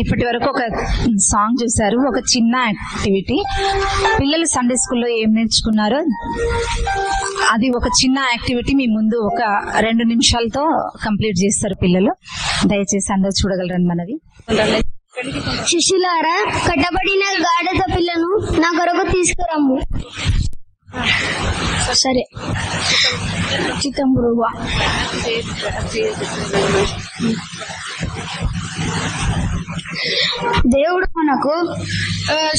ఇప్పటి వరకు ఒక సాంగ్ చూసారు, ఒక చిన్న యాక్టివిటీ. పిల్లలు సండే స్కూల్లో ఏం నేర్చుకున్నారో అది ఒక చిన్న యాక్టివిటీ మీ ముందు ఒక 2 నిమిషాలతో కంప్లీట్ చేస్తారు పిల్లలు. దయచేసి అందరూ చూడగలరని మనవి. శిష్యులారా, కట్టబడిన గాడిద పిల్లను నా కొరకు తీసుకురమ్ము. సరే చిత్తం బ్రోవా. దేవుడు మనకు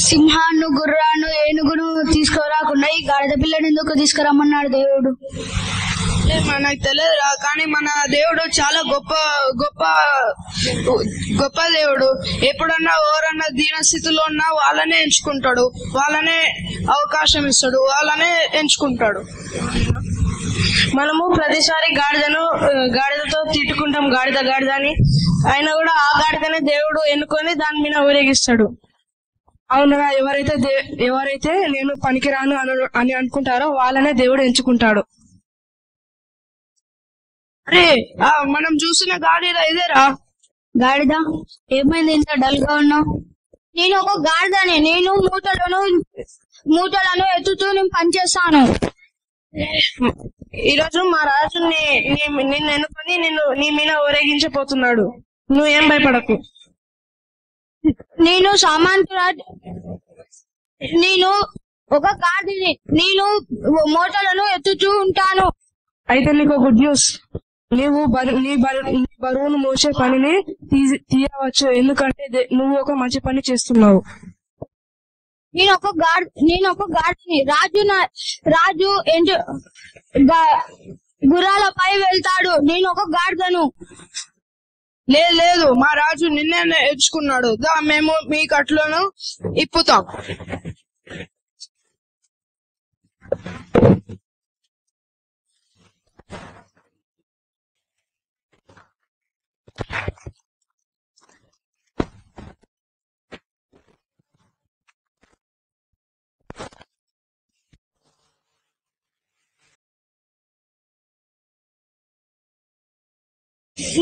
సింహాన్ని, గుర్రాన్ని, ఏనుగును తీసుకురాకుండా ఈ గాడిద పిల్లని ఎందుకు తీసుకురమ్మన్నాడు దేవుడు? మనకు తెలియదురా, కానీ మన దేవుడు చాలా గొప్ప గొప్ప గొప్ప దేవుడు. ఎప్పుడన్నా ఎవరన్నా దీన స్థితిలో ఉన్నా వాళ్ళనే ఎంచుకుంటాడు, వాళ్ళనే అవకాశం ఇస్తాడు, వాళ్ళనే ఎంచుకుంటాడు. మనము ప్రతిసారి గాడిదతో తిట్టుకుంటాం, గాడిద గాడిద అని. అయినా కూడా ఆ గాడిదనే దేవుడు ఎన్నుకొని దాని మీద ఊరేగిస్తాడు. అవునరా, ఎవరైతే నేను పనికిరాను అని అనుకుంటారో వాళ్ళనే దేవుడు ఎంచుకుంటాడు. అరే, మనం చూసిన గాడిద ఇదేరా. గాడిద ఏమైంది ఇంత డల్ గా ఉన్నావు? నేను ఒక గాడిదని. నేను మూటలను ఎత్తుతూ నేను పనిచేస్తాను. ఈరోజు మా రాజు నిన్ను ఎన్నుకొని నీ మీద ఊరేగించబోతున్నాడు. నువ్వేం భయపడకు. నేను సామంతురాజ్. నేను ఒక గాడిని. నేను మూటలను ఎత్తుతూ ఉంటాను. అయితే నీకు గుడ్ న్యూస్. నీవు నీ బరువును మోసే పనిని తీయవచ్చు, ఎందుకంటే నువ్వు ఒక మంచి పని చేస్తున్నావు. నేను ఒక గాడిని. రాజు గుర్రాలపై వెళ్తాడు. నేను ఒక గాడిదను. లేదు, మా రాజు నిన్నే ఎంచుకున్నాడు. మేము మీ కట్లను ఇప్పుతాం.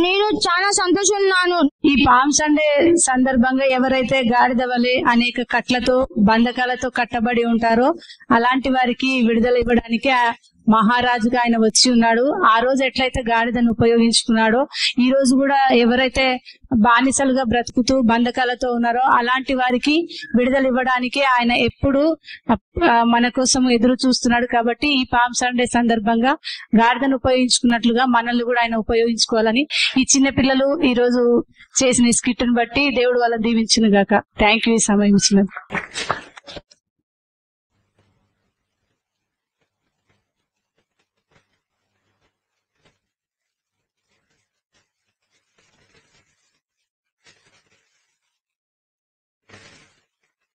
నేను చాలా సంతోషంగా. ఈ పామ్ సండే సందర్భంగా ఎవరైతే గాడిద వలె అనేక కట్లతో, బంధకాలతో కట్టబడి ఉంటారో అలాంటి వారికి విడుదల ఇవ్వడానికి మహారాజుగా ఆయన వచ్చి ఉన్నాడు. ఆ రోజు ఎట్లయితే గాడిదను ఉపయోగించుకున్నాడో ఈ రోజు కూడా ఎవరైతే బానిసలుగా బ్రతుకుతూ బంధకాలతో ఉన్నారో అలాంటి వారికి విడుదల ఇవ్వడానికి ఆయన ఎప్పుడు మన కోసం ఎదురు చూస్తున్నాడు. కాబట్టి ఈ పామ్ సండే సందర్భంగా గాడిదను ఉపయోగించుకున్నట్లుగా మనల్ని కూడా ఆయన ఉపయోగించుకోవాలని ఈ చిన్న పిల్లలు ఈ రోజు చేసిన స్కిట్ ని బట్టి దేవుడు వాళ్ళని దీవించును గాక. థ్యాంక్ యూ ఈ సమయం ఇచ్చినందుకు.